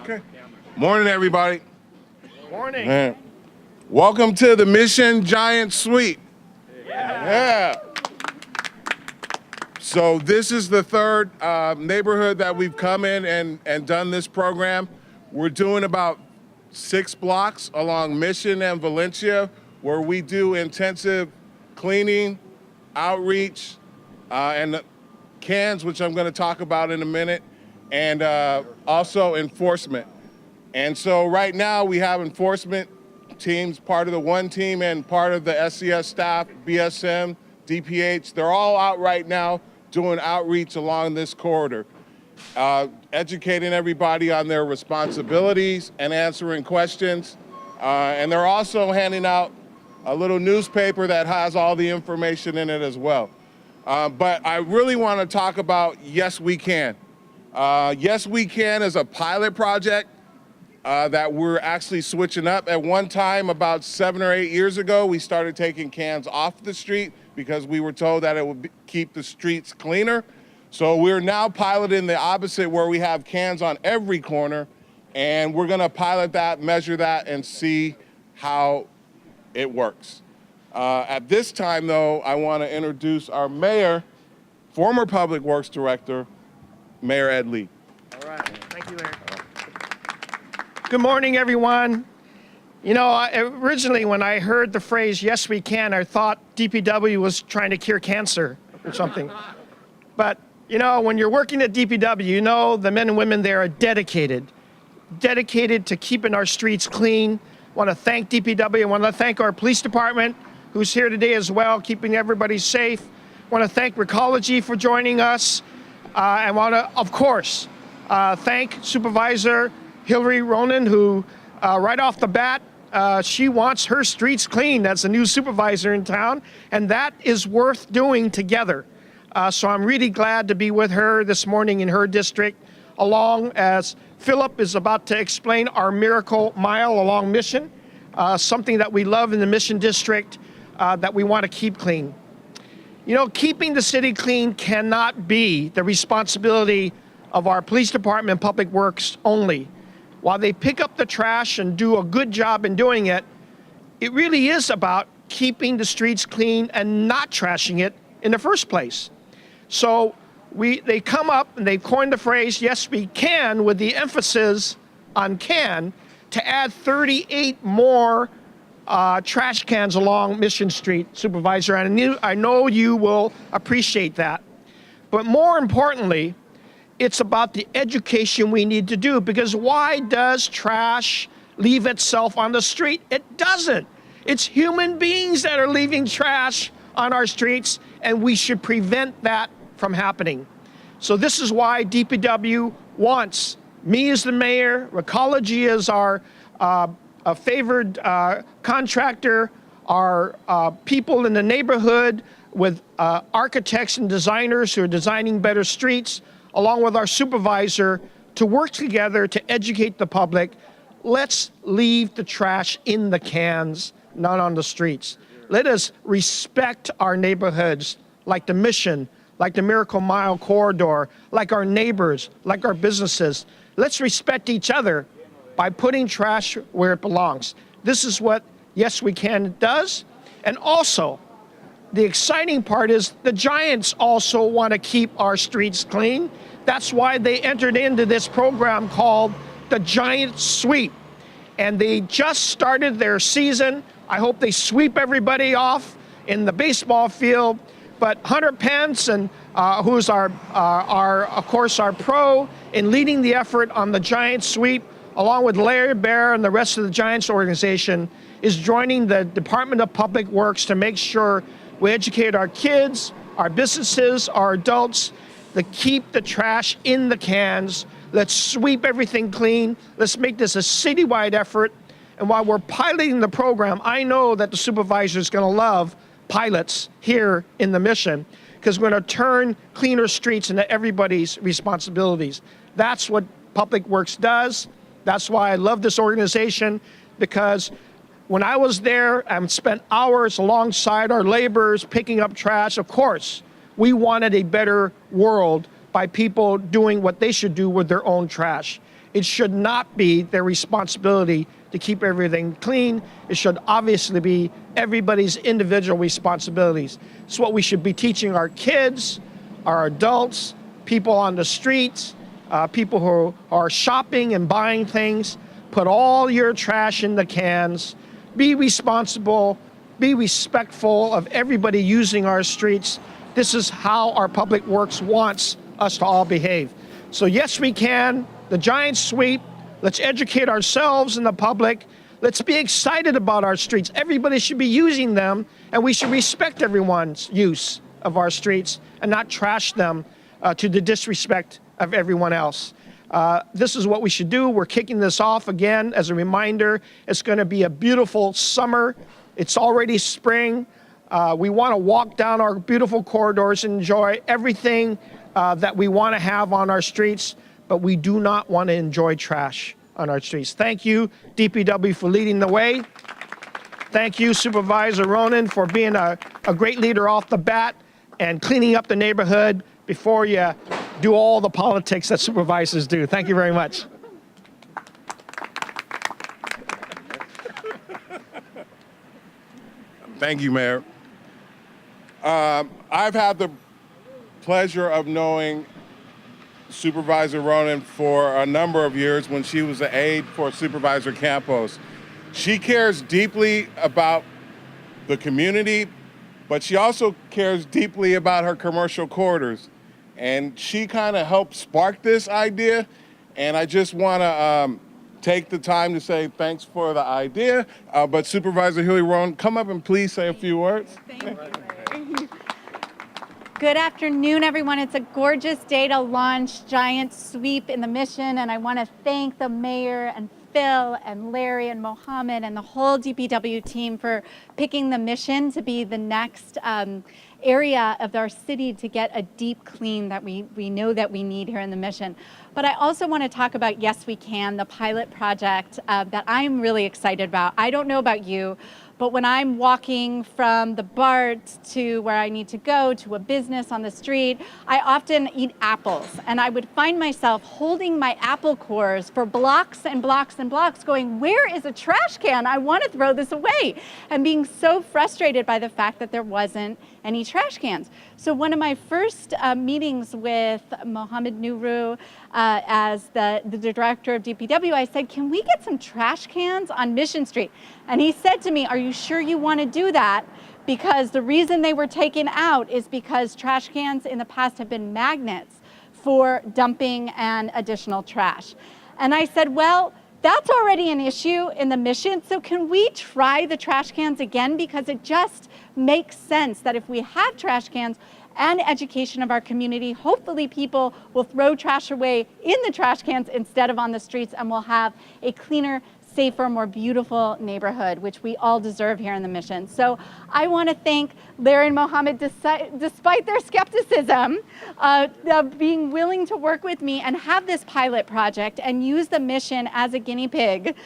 Okay. Morning, everybody. Morning. Man. Welcome to the Mission Giant Suite. Yeah. So this is the third neighborhood that we've come in and done this program. We're doing about 6 blocks along Mission and Valencia, where we do intensive cleaning, outreach, and cans, which I'm going to talk about in a minute, and also enforcement. And so right now we have enforcement teams, part of the one team and part of the SCS staff, BSM, DPH. They're all out right now doing outreach along this corridor, educating everybody on their responsibilities and answering questions. And they're also handing out a little newspaper that has all the information in it as well. But I really want to talk about Yes We Can. Yes We Can is a pilot project that we're actually switching up. At one time, about 7 or 8 years ago, we started taking cans off the street because we were told that it would keep the streets cleaner. So we're now piloting the opposite, where we have cans on every corner, and we're gonna pilot that, measure that, and see how it works. At this time, though, I wanna introduce our mayor, former Public Works Director, Mayor Ed Lee. All right, thank you, Mayor. Good morning, everyone. You know, originally when I heard the phrase, yes, we can, I thought DPW was trying to cure cancer or something. But, you know, when you're working at DPW, you know the men and women there are dedicated to keeping our streets clean. I want to thank DPW. I want to thank our police department, who's here today as well, keeping everybody safe. I want to thank Recology for joining us. I want to, of course, thank Supervisor Hillary Ronan, who right off the bat, she wants her streets clean. That's a new supervisor in town, and that is worth doing together. So I'm really glad to be with her this morning in her district, along as Philip is about to explain our Miracle Mile along Mission, something that we love in the Mission District that we want to keep clean. You know, keeping the city clean cannot be the responsibility of our police department and public works only. While they pick up the trash and do a good job in doing it, it really is about keeping the streets clean and not trashing it in the first place. So they come up and they coined the phrase, yes, we can, with the emphasis on can, to add 38 more trash cans along Mission Street, Supervisor. And I know you will appreciate that. But more importantly, it's about the education we need to do, because why does trash leave itself on the street? It doesn't. It's human beings that are leaving trash on our streets, and we should prevent that from happening. So this is why DPW wants me as the mayor, Recology is our favored contractor, our people in the neighborhood with architects and designers who are designing better streets, along with our supervisor, to work together to educate the public. Let's leave the trash in the cans, not on the streets. Let us respect our neighborhoods, like the Mission, like the Miracle Mile corridor, like our neighbors, like our businesses. Let's respect each other by putting trash where it belongs. This is what Yes We Can does. And also, the exciting part is the Giants also want to keep our streets clean. That's why they entered into this program called the Giant Sweep. And they just started their season. I hope they sweep everybody off in the baseball field. But Hunter Pence, and who's of course our pro in leading the effort on the Giant Sweep, along with Larry Bear and the rest of the Giants organization, is joining the Department of Public Works to make sure we educate our kids, our businesses, our adults, to keep the trash in the cans. Let's sweep everything clean. Let's make this a citywide effort. And while we're piloting the program, I know that the supervisor is going to love pilots here in the Mission, because we're going to turn cleaner streets into everybody's responsibilities. That's what Public Works does. That's why I love this organization, because when I was there and spent hours alongside our laborers picking up trash, of course, we wanted a better world by people doing what they should do with their own trash. It should not be their responsibility to keep everything clean. It should obviously be everybody's individual responsibilities. It's what we should be teaching our kids, our adults, people on the streets, people who are shopping and buying things. Put all your trash in the cans. Be responsible. Be respectful of everybody using our streets. This is how our public works wants us to all behave. So yes, we can. The giant sweep. Let's educate ourselves and the public. Let's be excited about our streets. Everybody should be using them, and we should respect everyone's use of our streets and not trash them to the disrespect of everyone else. This is what we should do. We're kicking this off again as a reminder. It's going to be a beautiful summer. It's already spring. We want to walk down our beautiful corridors and enjoy everything that we want to have on our streets, but we do not want to enjoy trash on our streets. Thank you, DPW, for leading the way. Thank you, Supervisor Ronan, for being a great leader off the bat and cleaning up the neighborhood before you do all the politics that supervisors do. Thank you very much. Thank you, Mayor. I've had the pleasure of knowing Supervisor Ronan for a number of years when she was an aide for Supervisor Campos. She cares deeply about the community, but she also cares deeply about her commercial corridors. And she kind of helped spark this idea, and I just want to take the time to say thanks for the idea. But Supervisor Huey Ronan, come up and please say a few words. Thank you, Larry. Good afternoon, everyone. It's a gorgeous day to launch Giant Sweep in the Mission, and I want to thank the mayor and Phil and Larry and Mohammed and the whole DPW team for picking the Mission to be the next area of our city to get a deep clean that we know that we need here in the Mission. But I also want to talk about Yes We Can, the pilot project that I'm really excited about. I don't know about you, but when I'm walking from the BART to where I need to go to a business on the street, I often eat apples. And I would find myself holding my apple cores for blocks and blocks and blocks going, where is a trash can? I want to throw this away. And being so frustrated by the fact that there wasn't any trash cans. So one of my first meetings with Mohammed Nuru as the director of DPW, I said, can we get some trash cans on Mission Street? And he said to me, are you sure you want to do that? Because the reason they were taken out is because trash cans in the past have been magnets for dumping and additional trash. And I said, well, that's already an issue in the Mission, so can we try the trash cans again? Because it just makes sense that if we have trash cans and education of our community, hopefully people will throw trash away in the trash cans instead of on the streets, and we'll have a cleaner, safer, more beautiful neighborhood, which we all deserve here in the Mission. So I want to thank Larry and Mohammed, despite their skepticism, of being willing to work with me and have this pilot project and use the Mission as a guinea pig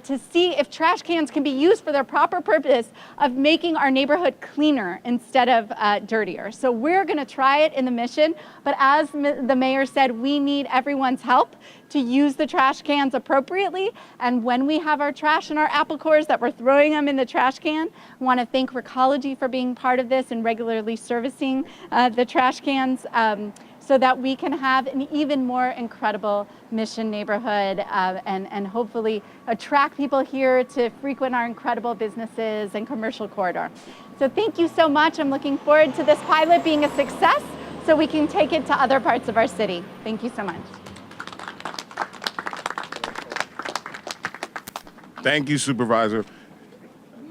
to see if trash cans can be used for their proper purpose of making our neighborhood cleaner instead of dirtier. So we're going to try it in the Mission, but as the mayor said, we need everyone's help to use the trash cans appropriately. And when we have our trash in our apple cores, that we're throwing them in the trash can. I want to thank Recology for being part of this and regularly servicing the trash cans so that we can have an even more incredible Mission neighborhood and hopefully attract people here to frequent our incredible businesses and commercial corridor. So thank you so much. I'm looking forward to this pilot being a success so we can take it to other parts of our city. Thank you so much. Thank you, Supervisor.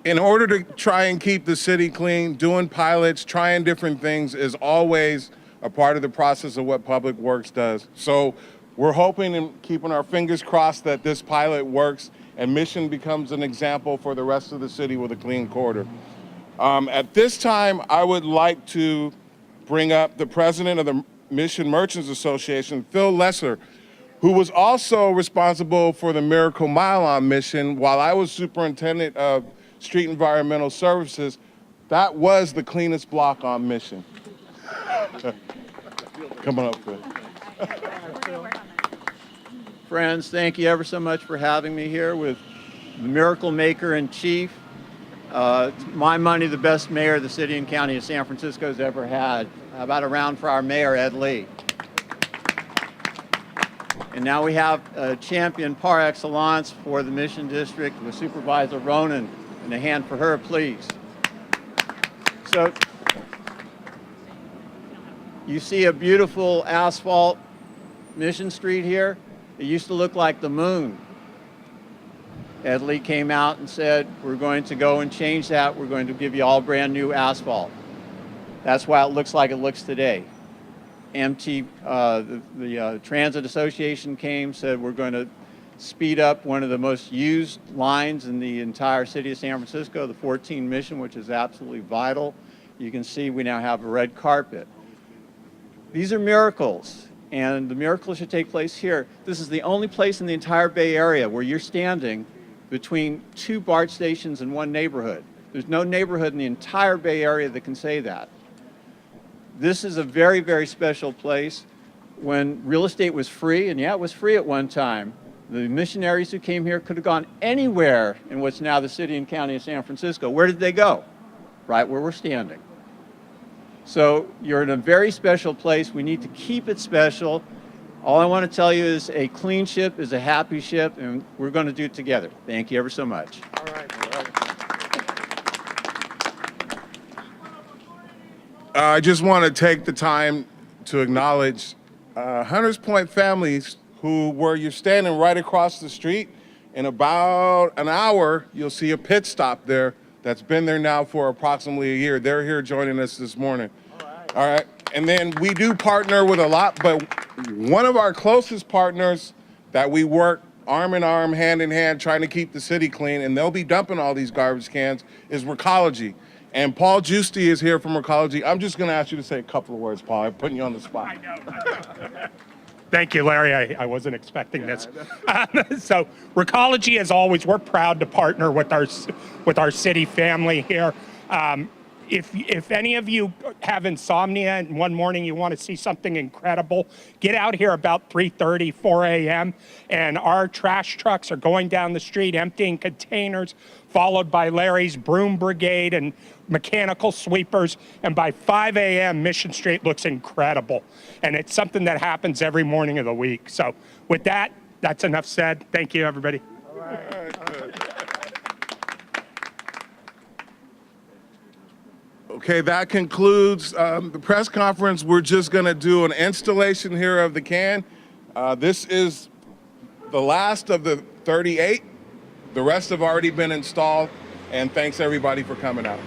In order to try and keep the city clean, doing pilots, trying different things is always a part of the process of what Public Works does. So we're hoping and keeping our fingers crossed that this pilot works and Mission becomes an example for the rest of the city with a clean corridor. At this time, I would like to bring up the president of the Mission Merchants Association, Phil Lesser, who was also responsible for the Miracle Mile on Mission while I was superintendent of Street Environmental Services. That was the cleanest block on Mission. Come on up, Phil. Friends, thank you ever so much for having me here with the Miracle Maker in Chief. It's my money, the best mayor the city and county of San Francisco has ever had. How about a round for our mayor, Ed Lee? And now we have a champion par excellence for the Mission District with Supervisor Ronan. And a hand for her, please. So, you see a beautiful asphalt Mission Street here. It used to look like the moon. Ed Lee came out and said, we're going to go and change that. We're going to give you all brand new asphalt. That's why it looks like it looks today. The Transit Association came, said we're going to speed up one of the most used lines in the entire city of San Francisco, the 14 Mission, which is absolutely vital. You can see we now have a red carpet. These are miracles, and the miracles should take place here. This is the only place in the entire Bay Area where you're standing between two BART stations in one neighborhood. There's no neighborhood in the entire Bay Area that can say that. This is a very, very special place. When real estate was free, and yeah, it was free at one time, the missionaries who came here could have gone anywhere in what's now the city and county of San Francisco. Where did they go? Right where we're standing. So you're in a very special place. We need to keep it special. All I want to tell you is a clean ship is a happy ship, and we're going to do it together. Thank you ever so much. All right. I just want to take the time to acknowledge Hunters Point families where you're standing right across the street. In about an hour, you'll see a pit stop there that's been there now for approximately a year. They're here joining us this morning. All right. And then we do partner with a lot, but one of our closest partners that we work arm in arm, hand in hand, trying to keep the city clean, and they'll be dumping all these garbage cans, is Recology. And Paul Giusti is here from Recology. I'm just going to ask you to say a couple of words, Paul. I'm putting you on the spot. I know. Thank you, Larry. I wasn't expecting this. So Recology, as always, we're proud to partner with our city family here. If any of you have insomnia and one morning you want to see something incredible, get out here about 3:30, 4 a.m. and our trash trucks are going down the street emptying containers, followed by Larry's broom brigade and mechanical sweepers. And by 5 a.m., Mission Street looks incredible. And it's something that happens every morning of the week. So with that, that's enough said. Thank you, everybody. All right, good. Okay, that concludes the press conference. We're just going to do an installation here of the can. This is the last of the 38. The rest have already been installed. And thanks, everybody, for coming out.